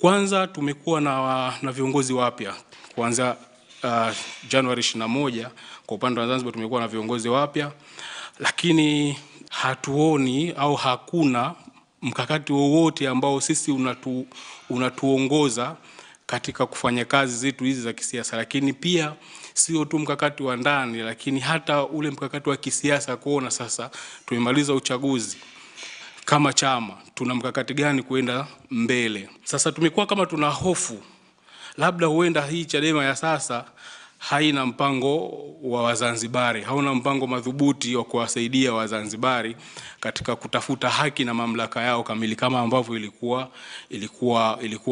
Kwanza tumekuwa na viongozi wapya. Kwanza Januari 21 kwa upande wa Zanzibar tumekuwa na viongozi wapya, lakini hatuoni au hakuna mkakati wowote ambao sisi unatuongoza katika kufanya kazi zetu hizi za kisiasa. Lakini pia sio tu mkakati wa ndani, lakini hata ule mkakati wa kisiasa kuona sasa tumemaliza uchaguzi kama chama tuna mkakati gani kuenda mbele. Sasa tumekuwa kama tuna hofu labda huenda hii Chadema ya sasa haina mpango wa Wazanzibari, hauna mpango madhubuti wa kuwasaidia Wazanzibari katika kutafuta haki na mamlaka yao kamili kama ambavyo ilikuwa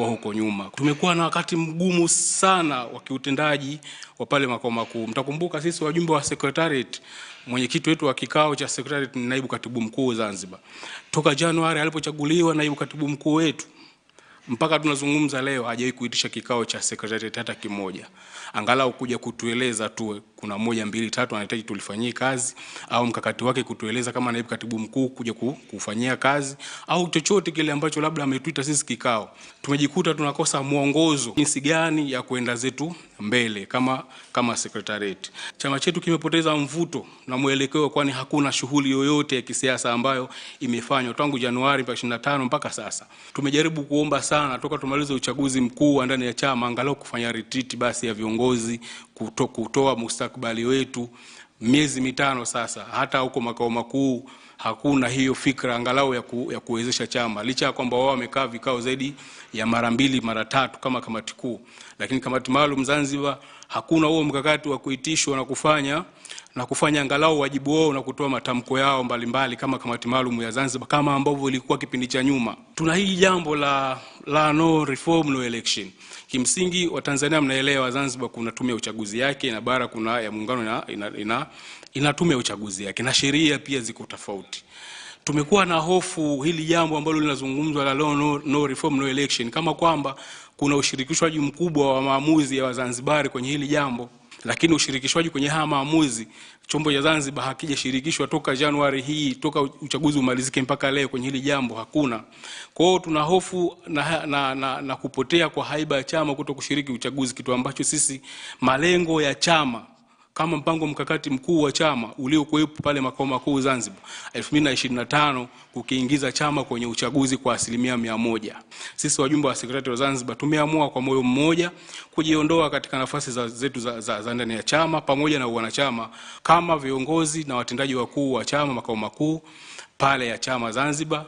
huko nyuma. Tumekuwa na wakati mgumu sana wa kiutendaji wa pale makao makuu. Mtakumbuka sisi wajumbe wa secretariat, mwenyekiti wetu wa kikao cha secretariat ni naibu katibu mkuu Zanzibar. Toka Januari alipochaguliwa naibu katibu mkuu wetu mpaka tunazungumza leo hajawahi kuitisha kikao cha secretariat hata kimoja. Angalau kuja kutueleza tu kuna 1 2 3 anahitaji tulifanyie kazi, au mkakati wake kutueleza kama naibu katibu mkuu kuja kufanyia kazi, au chochote kile ambacho labda ametuita sisi kikao. Tumejikuta tunakosa mwongozo jinsi gani ya kuenda zetu mbele kama secretariat. Chama chetu kimepoteza mvuto na mwelekeo, kwani hakuna shughuli yoyote ya kisiasa ambayo imefanywa tangu Januari 25 mpaka sasa. Tumejaribu kuomba sana toka tumalize uchaguzi mkuu wa ndani ya chama angalau kufanya retreat basi ya viongozi, kutoa mustakabali wetu. Miezi 5 sasa hata huko makao makuu hakuna hiyo fikra angalau ya kuwezesha chama, licha ya kwamba wao wamekaa vikao zaidi ya mara 2 mara 3 kama kamati kuu, lakini kamati maalum Zanzibar hakuna huo mkakati wa kuitishwa na kufanya angalau wajibu wao na kutoa matamko yao mbalimbali kama kamati maalum ya Zanzibar kama ambavyo ilikuwa kipindi cha nyuma. Tuna hili jambo la no reform no election. Kimsingi Watanzania mnaelewa Zanzibar kuna tume ya uchaguzi yake na bara kuna ya muungano ina tume ya uchaguzi yake na sheria pia ziko tofauti. Tumekuwa na hofu hili jambo ambalo linazungumzwa la no reform no election kama kwamba kuna ushirikishwaji mkubwa wa maamuzi ya Wazanzibari kwenye hili jambo, lakini ushirikishwaji kwenye haya maamuzi chombo cha Zanzibar hakijashirikishwa toka Januari hii, toka uchaguzi umalizike mpaka leo kwenye hili jambo hakuna. Kwa hiyo tuna hofu na kupotea kwa haiba ya chama kutokushiriki uchaguzi, kitu ambacho sisi malengo ya chama kama mpango mkakati mkuu wa chama uliokuwepo pale makao makuu Zanzibar 2025 kukiingiza chama kwenye uchaguzi kwa 100%. Sisi wajumbe wa sekretarieti wa Zanzibar tumeamua kwa moyo mmoja kujiondoa katika nafasi zetu za ndani ya chama pamoja na wanachama kama viongozi na watendaji wakuu wa chama makao makuu pale ya chama Zanzibar.